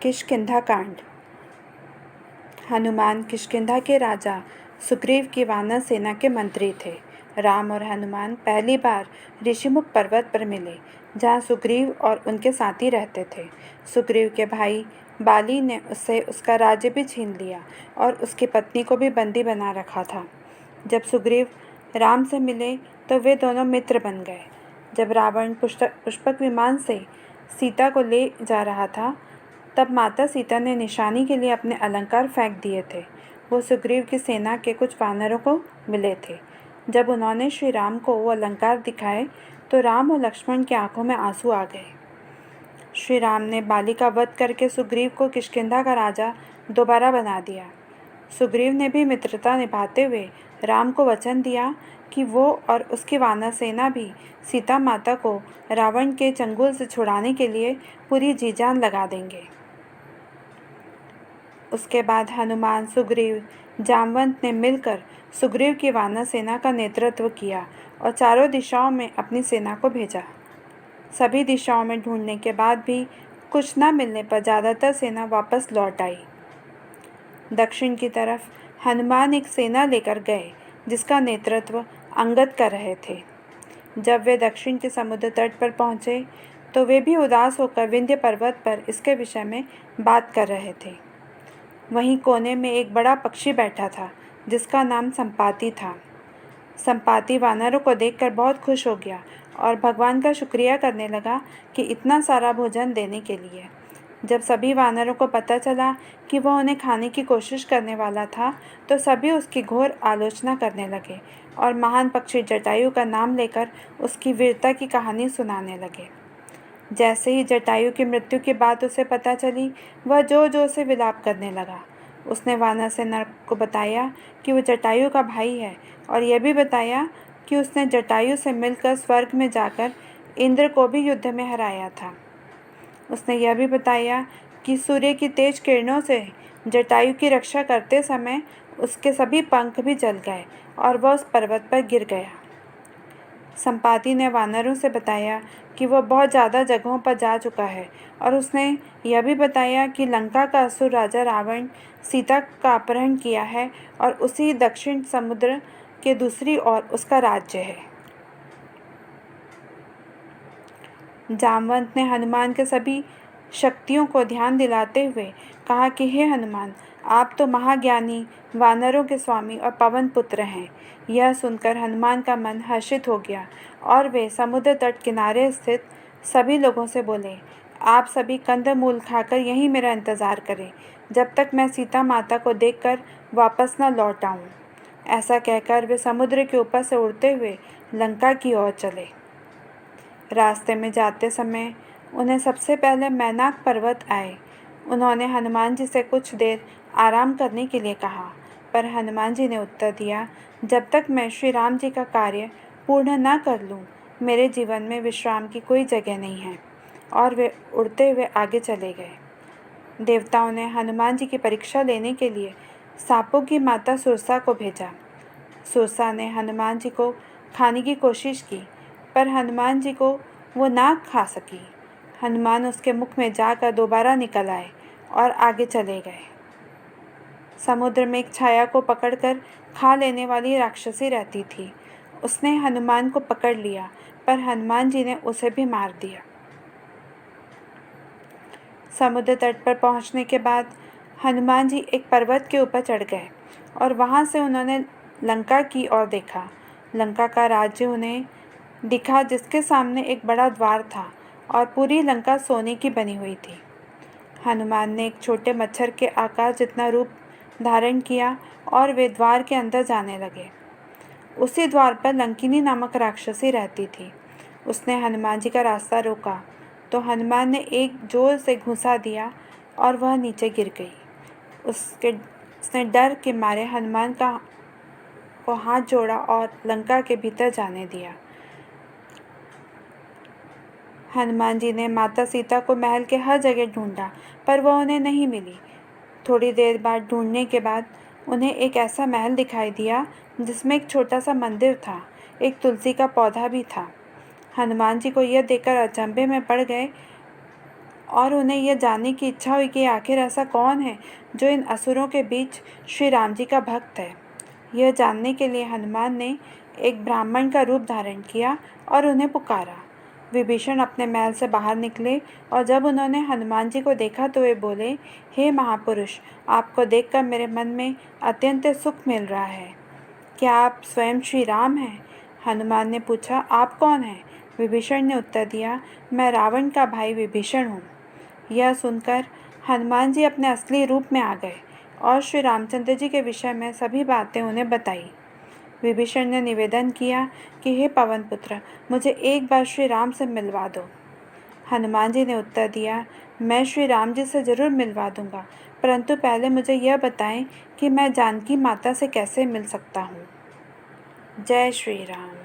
किष्किंधा कांड। हनुमान किष्किंधा के राजा सुग्रीव की वानर सेना के मंत्री थे। राम और हनुमान पहली बार ऋषिमुख पर्वत पर मिले, जहाँ सुग्रीव और उनके साथी रहते थे। सुग्रीव के भाई बाली ने उससे उसका राज्य भी छीन लिया और उसकी पत्नी को भी बंदी बना रखा था। जब सुग्रीव राम से मिले तो वे दोनों मित्र बन गए। जब रावण पुष्पक विमान से सीता को ले जा रहा था, तब माता सीता ने निशानी के लिए अपने अलंकार फेंक दिए थे। वो सुग्रीव की सेना के कुछ वानरों को मिले थे। जब उन्होंने श्री राम को वो अलंकार दिखाए तो राम और लक्ष्मण की आंखों में आंसू आ गए। श्री राम ने बाली का वध करके सुग्रीव को किष्किंधा का राजा दोबारा बना दिया। सुग्रीव ने भी मित्रता निभाते हुए राम को वचन दिया कि वो और उसकी वानर सेना भी सीता माता को रावण के चंगुल से छुड़ाने के लिए पूरी जी जान लगा देंगे। उसके बाद हनुमान, सुग्रीव, जामवंत ने मिलकर सुग्रीव की वानर सेना का नेतृत्व किया और चारों दिशाओं में अपनी सेना को भेजा। सभी दिशाओं में ढूंढने के बाद भी कुछ न मिलने पर ज़्यादातर सेना वापस लौट आई। दक्षिण की तरफ हनुमान एक सेना लेकर गए, जिसका नेतृत्व अंगद कर रहे थे। जब वे दक्षिण के समुद्र तट पर पहुँचे तो वे भी उदास होकर विंध्य पर्वत पर इसके विषय में बात कर रहे थे। वहीं कोने में एक बड़ा पक्षी बैठा था, जिसका नाम संपाति था। संपाति वानरों को देखकर बहुत खुश हो गया और भगवान का शुक्रिया करने लगा कि इतना सारा भोजन देने के लिए। जब सभी वानरों को पता चला कि वह उन्हें खाने की कोशिश करने वाला था, तो सभी उसकी घोर आलोचना करने लगे और महान पक्षी जटायु का नाम लेकर उसकी वीरता की कहानी सुनाने लगे। जैसे ही जटायु की मृत्यु की बात उसे पता चली, वह जोर जोर से विलाप करने लगा। उसने वानर सेना को बताया कि वह जटायु का भाई है और यह भी बताया कि उसने जटायु से मिलकर स्वर्ग में जाकर इंद्र को भी युद्ध में हराया था। उसने यह भी बताया कि सूर्य की तेज किरणों से जटायु की रक्षा करते समय उसके सभी पंख भी जल गए और वह उस पर्वत पर गिर गया। संपाति ने वानरों से बताया कि वह बहुत ज़्यादा जगहों पर जा चुका है और उसने यह भी बताया कि लंका का असुर राजा रावण सीता का अपहरण किया है और उसी दक्षिण समुद्र के दूसरी ओर उसका राज्य है। जामवंत ने हनुमान के सभी शक्तियों को ध्यान दिलाते हुए कहा कि हे हनुमान, आप तो महाज्ञानी, वानरों के स्वामी और पवन पुत्र हैं। यह सुनकर हनुमान का मन हर्षित हो गया और वे समुद्र तट किनारे स्थित सभी लोगों से बोले, आप सभी कंदमूल खाकर यहीं मेरा इंतज़ार करें, जब तक मैं सीता माता को देखकर वापस न लौट आऊँ। ऐसा कहकर वे समुद्र के ऊपर से उड़ते हुए लंका की ओर चले। रास्ते में जाते समय उन्हें सबसे पहले मैनाक पर्वत आए। उन्होंने हनुमान जी से कुछ देर आराम करने के लिए कहा, पर हनुमान जी ने उत्तर दिया, जब तक मैं श्री राम जी का कार्य पूर्ण न कर लूँ, मेरे जीवन में विश्राम की कोई जगह नहीं है। और वे उड़ते हुए आगे चले गए। देवताओं ने हनुमान जी की परीक्षा लेने के लिए सांपों की माता सुरसा को भेजा। सुरसा ने हनुमान जी को खाने की कोशिश की, पर हनुमान जी को वो ना खा सकी। हनुमान उसके मुख में जाकर दोबारा निकल आए और आगे चले गए। समुद्र में एक छाया को पकड़कर खा लेने वाली राक्षसी रहती थी। उसने हनुमान को पकड़ लिया, पर हनुमान जी ने उसे भी मार दिया। समुद्र तट पर पहुंचने के बाद हनुमान जी एक पर्वत के ऊपर चढ़ गए और वहां से उन्होंने लंका की ओर देखा। लंका का राज्य उन्हें दिखा, जिसके सामने एक बड़ा द्वार था और पूरी लंका सोने की बनी हुई थी। हनुमान ने एक छोटे मच्छर के आकार जितना रूप धारण किया और वे द्वार के अंदर जाने लगे। उसी द्वार पर लंकिनी नामक राक्षसी रहती थी। उसने हनुमान जी का रास्ता रोका तो हनुमान ने एक जोर से घूंसा दिया और वह नीचे गिर गई। उसने डर के मारे हनुमान को हाथ जोड़ा और लंका के भीतर जाने दिया। हनुमान जी ने माता सीता को महल के हर जगह ढूंढा, पर वह उन्हें नहीं मिली। थोड़ी देर बाद ढूंढने के बाद उन्हें एक ऐसा महल दिखाई दिया जिसमें एक छोटा सा मंदिर था, एक तुलसी का पौधा भी था। हनुमान जी को यह देखकर अचंभे में पड़ गए और उन्हें यह जानने की इच्छा हुई कि आखिर ऐसा कौन है जो इन असुरों के बीच श्री राम जी का भक्त है। यह जानने के लिए हनुमान ने एक ब्राह्मण का रूप धारण किया और उन्हें पुकारा। विभीषण अपने महल से बाहर निकले और जब उन्होंने हनुमान जी को देखा तो वे बोले, हे महापुरुष, आपको देखकर मेरे मन में अत्यंत सुख मिल रहा है। क्या आप स्वयं श्री राम हैं? हनुमान ने पूछा, आप कौन हैं? विभीषण ने उत्तर दिया, मैं रावण का भाई विभीषण हूँ। यह सुनकर हनुमान जी अपने असली रूप में आ गए और श्री रामचंद्र जी के विषय में सभी बातें उन्हें बताई। विभीषण ने निवेदन किया कि हे पवन पुत्र, मुझे एक बार श्री राम से मिलवा दो। हनुमान जी ने उत्तर दिया, मैं श्री राम जी से जरूर मिलवा दूंगा, परंतु पहले मुझे यह बताएं कि मैं जानकी माता से कैसे मिल सकता हूँ। जय श्री राम।